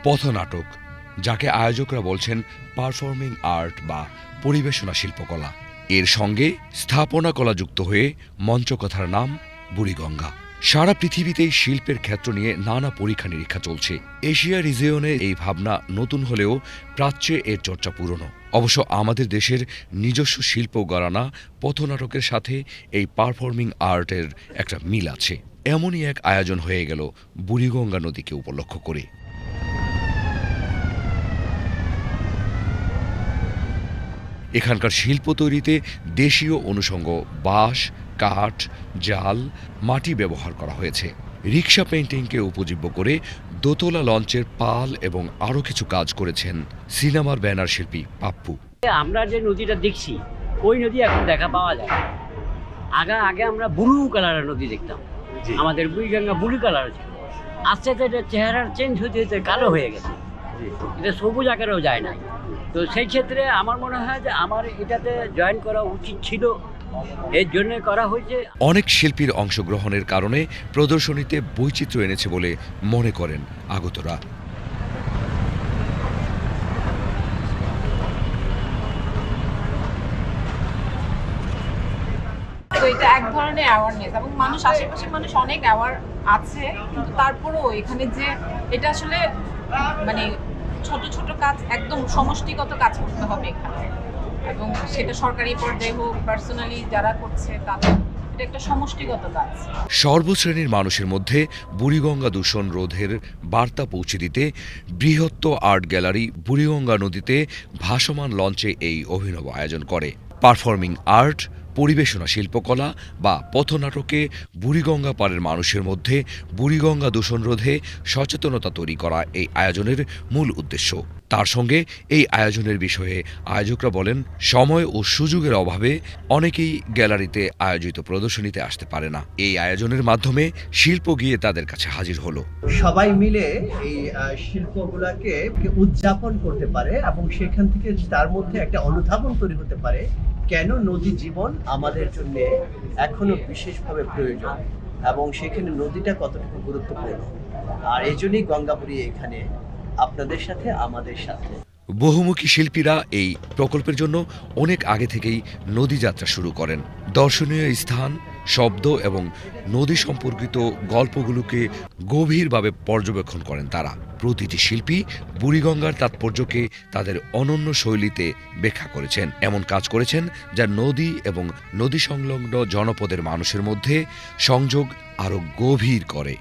পথনাটক, যাকে আয়োজকরা বলছেন পারফর্মিং আর্ট বা পরিবেশনা শিল্পকলা, এর সঙ্গে স্থাপনা কলা যুক্ত হয়ে মঞ্চকথার নাম বুড়িগঙ্গা। সারা পৃথিবীতেই শিল্পের ক্ষেত্র নিয়ে নানা পরীক্ষা নিরীক্ষা চলছে। এশিয়া রিজিয়নে এই ভাবনা নতুন হলেও প্রাচ্যে এর চর্চা পুরনো। অবশ্য আমাদের দেশের নিজস্ব শিল্প গড়ানা পথনাটকের সাথে এই পারফর্মিং আর্টের একটা মিল আছে। এমনই এক আয়োজন হয়ে গেল বুড়িগঙ্গা নদীকে উপলক্ষ করে। এখানকার শিল্প তৈরিতে দেশীয় অনুষঙ্গ বাঁশ, কাঠ, জাল, মাটি ব্যবহার করা হয়েছে। রিকশা পেইন্টিংকে উপজীব্য করে দোতলা লঞ্চের পাল এবং আরও কিছু কাজ করেছেন সিনেমার ব্যানার শিল্পী পাপ্পু। আমরা যে নদীটা দেখছি ওই নদী এখন দেখা পাওয়া যায়। আগে আমরা ব্লু কালারের নদী দেখতাম, আমাদের বুড়িগঙ্গা ব্লু কালার ছিল। আস্তে আস্তে এটা চেহারার চেঞ্জ হতে হতে কালো হয়ে গেছে, এটা সবুজ আকারেও যায় না। তো সেই ক্ষেত্রে আমার মনে হয় যে আমার এটাতে জয়েন করা উচিত ছিল, এর জন্য করা হয়েছে। অনেক শিল্পীর অংশগ্রহণের কারণে প্রদর্শনীতে বৈচিত্র্য এনেছে বলে মনে করেন আগতরা। তো এটা এক ধরনের অ্যাওয়ারনেস, এবং মানুষ আশেপাশের মানুষ অনেক অ্যাওয়ার আছে, কিন্তু তারপরেও এখানে যে এটা আসলে মানে ছোট ছোট কাজ, একদম সমষ্টিগত কাজ করতে হবে এখানে, এবং সেটা সরকারি পর্যায়ে হোক, পার্সোনালি যারা করছে তাদের এটা একটা সমষ্টিগত কাজ। সর্বশ্রেণীর মানুষের মধ্যে বুড়িগঙ্গা দূষণ রোধের বার্তা পৌঁছে দিতে বৃহত্ত আর্ট গ্যালারি বুড়িগঙ্গা নদীতে ভাসমান লঞ্চে এই অভিনব আয়োজন করে। পারফর্মিং আর্ট, পরিবেশনা শিল্পকলা বা পথনাটকে বুড়িগঙ্গা পাড়ের মানুষের মধ্যে বুড়িগঙ্গা দূষণ রোধে সচেতনতা তৈরি করা এই আয়োজনের মূল উদ্দেশ্য। তার সঙ্গে এই আয়োজনের বিষয়ে আয়োজকরা বলেন, সময় ও সুযোগের অভাবে অনেকেই গ্যালারিতে আয়োজিত প্রদর্শনীতে আসতে পারে না। এই আয়োজনের মাধ্যমে শিল্প গিয়ে তাদের কাছে হাজির হলো। সবাই মিলে এই শিল্পগুলাকে উদযাপন করতে পারে এবং সেখান থেকে তার মধ্যে একটা অনুধাবন তৈরি হতে পারে কেন নদী জীবন আমাদের জন্য এখনো বিশেষভাবে প্রয়োজন এবং সেখানে নদীটা কতটুকু গুরুত্বপূর্ণ। আর এই জন্যই গঙ্গাপুরী এখানে আপনাদের সাথে, আমাদের সাথে। বহুমুখী শিল্পীরা এই প্রকল্পের জন্য অনেক আগে থেকেই নদী যাত্রা শুরু করেন। দর্শনীয় স্থান, শব্দ এবং নদী সম্পর্কিত গল্পগুলোকে গভীরভাবে পর্যবেক্ষণ করেন তারা। প্রতিটি শিল্পী বুড়িগঙ্গার তাৎপর্যকে তাদের অনন্য শৈলীতে ব্যাখ্যা করেছেন, এমন কাজ করেছেন যা নদী এবং নদী সংলগ্ন জনপদের মানুষের মধ্যে সংযোগ আরও গভীর করে।